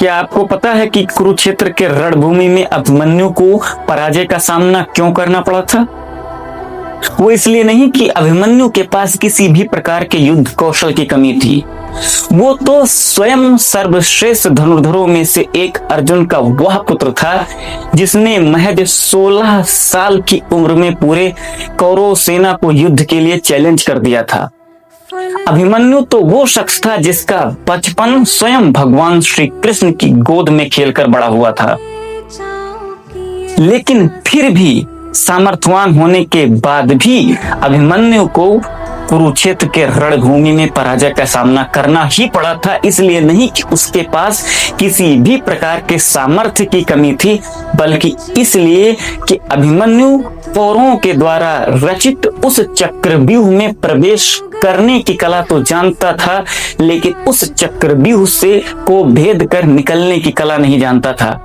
क्या आपको पता है कि कुरुक्षेत्र के रणभूमि में अभिमन्यु को पराजय का सामना क्यों करना पड़ा था? वो इसलिए नहीं कि अभिमन्यु के पास किसी भी प्रकार के युद्ध कौशल की कमी थी। वो तो स्वयं सर्वश्रेष्ठ धनुर्धरों में से एक अर्जुन का वह पुत्र था जिसने महज 16 साल की उम्र में पूरे कौरव सेना को युद्ध के लिए चैलेंज कर दिया था। अभिमन्यु तो वो शख्स था जिसका बचपन स्वयं भगवान श्री कृष्ण की गोद में खेलकर बड़ा हुआ था, लेकिन फिर भी सामर्थ्यवान होने के बाद भी अभिमन्यु को कुरुक्षेत्र के रणभूमि में पराजय का सामना करना ही पड़ा था। इसलिए नहीं कि उसके पास किसी भी प्रकार के सामर्थ्य की कमी थी, बल्कि इसलिए कि अभिमन्यु कौरवों के द्वारा रचित उस चक्रव्यूह में प्रवेश करने की कला तो जानता था, लेकिन उस चक्रव्यूह से को भेद कर निकलने की कला नहीं जानता था।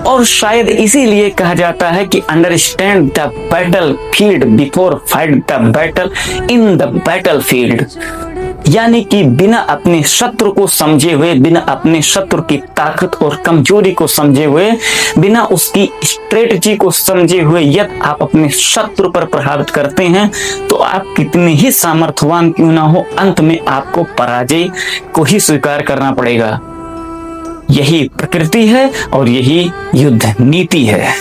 और शायद इसीलिए कहा जाता है कि understand the battle field before fight the battle in the battle field, यानी कि बिना अपने शत्रु को समझे हुए, बिना अपने शत्रु की ताकत और कमजोरी को समझे हुए, बिना उसकी स्ट्रेटजी को समझे हुए यदि आप अपने शत्रु पर प्रहार करते हैं तो आप कितने ही सामर्थ्यवान क्यों ना हो, अंत में आपको पराजय को ही स्वीकार करना पड़ेगा। यही प्रकृति है और यही युद्ध नीति है।